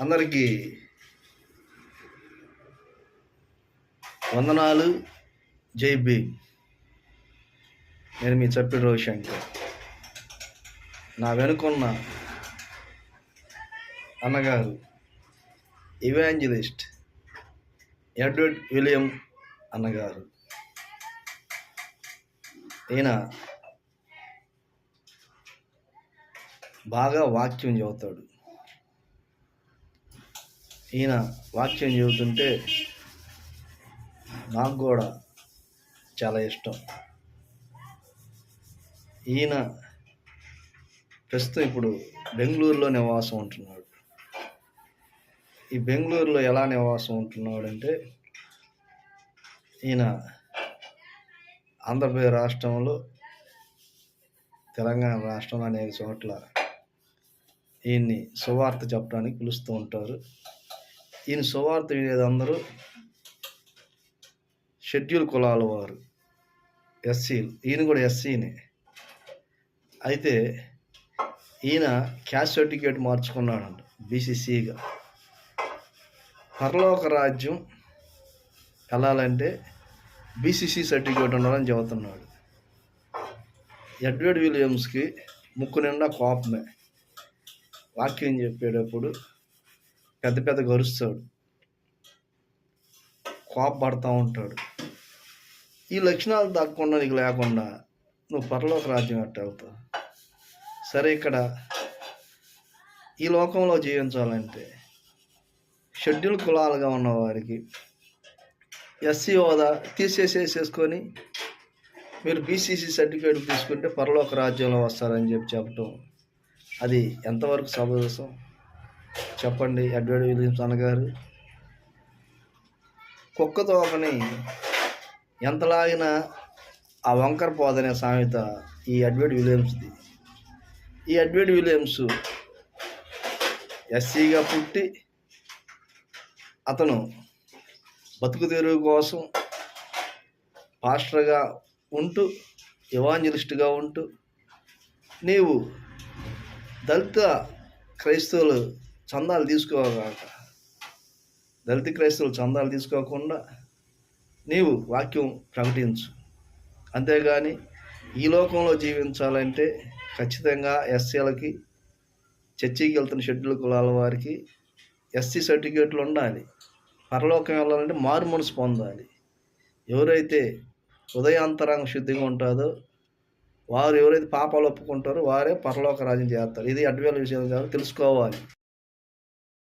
అందరికీ వందనాలు. జై భీమ్. నేను మీ చప్పిడి రవిశంకర్. నా వెనుకున్న అన్నగారు ఇవాంజలిస్ట్ ఎడ్వర్డ్ విలియం అన్నగారు. ఈయన బాగా వాక్యం చెబుతాడు. ఈయన వాక్యం చెబుతుంటే నాకు కూడా చాలా ఇష్టం. ఈయన ప్రస్తుతం ఇప్పుడు బెంగళూరులో నివాసం ఉంటున్నాడు. ఈ బెంగళూరులో ఎలా నివాసం ఉంటున్నాడు అంటే, ఈయన ఆంధ్రప్రదేశ్ రాష్ట్రంలో, తెలంగాణ రాష్ట్రంలో అనేక చోట్ల ఈయన్ని సువార్త చెప్పడానికి పిలుస్తూ ఉంటారు. ఈయన సువార్త వినేది అందరూ షెడ్యూల్ కులాల వారు, ఎస్సీలు. ఈయన కూడా ఎస్సీనే. అయితే ఈయన క్యాస్ట్ సర్టిఫికేట్ మార్చుకున్నాడంట బీసీసీగా. పరలోక రాజ్యం వెళ్ళాలంటే బీసీసీ సర్టిఫికేట్ ఉండాలని చెబుతున్నాడు. ఎడ్వర్డ్ విలియమ్స్కి ముక్కు నిండా కోపమే. వాక్యం చెప్పేటప్పుడు పెద్ద పెద్ద గరుస్తాడు, కోపపడతా ఉంటాడు. ఈ లక్షణాలు తగ్గకుండా నీకు లేకుండా నువ్వు పరలోక రాజ్యం ఎట్ట వెళ్తావు? సరే, ఇక్కడ ఈ లోకంలో జీవించాలంటే షెడ్యూల్ కులాలుగా ఉన్నవారికి ఎస్సీ హోదా తీసేసేసుకొని మీరు బీసీసీ సర్టిఫికేట్ తీసుకుంటే పరలోక రాజ్యంలో వస్తారని చెప్పటం అది ఎంతవరకు సమంజసం చెప్పండి ఎడ్వర్డ్ విలియమ్స్ అన్నగారు. కుక్క తోకని ఎంత లాగినా ఆ వంకర పోదనే సామెత ఈ ఎడ్వర్డ్ విలియమ్స్ది. ఈ ఎడ్వర్డ్ విలియమ్స్ ఎస్సీగా పుట్టి అతను బతుకు తెరువు కోసం పాస్టర్గా ఉంటూ, ఎవాంజలిస్ట్గా ఉంటూ, నీవు దళిత క్రైస్తవులు చందాలు తీసుకోగాక, దళిత క్రైస్తవులు చందాలు తీసుకోకుండా నీవు వాక్యం ప్రకటించు. అంతేగాని ఈ లోకంలో జీవించాలంటే ఖచ్చితంగా ఎస్సీలకి, చర్చికి వెళ్తున్న షెడ్యూల్ కులాల వారికి ఎస్సీ సర్టిఫికేట్లు ఉండాలి. పరలోకం వెళ్ళాలంటే మారు మనసు పొందాలి. ఎవరైతే హృదయాంతరంగ శుద్ధిగా ఉంటుందో వారు, ఎవరైతే పాపాలు ఒప్పుకుంటారో వారే పరలోక రాజ్యం చేస్తారు. ఇది అడ్వేల విషయం కాదు, తెలుసుకోవాలి.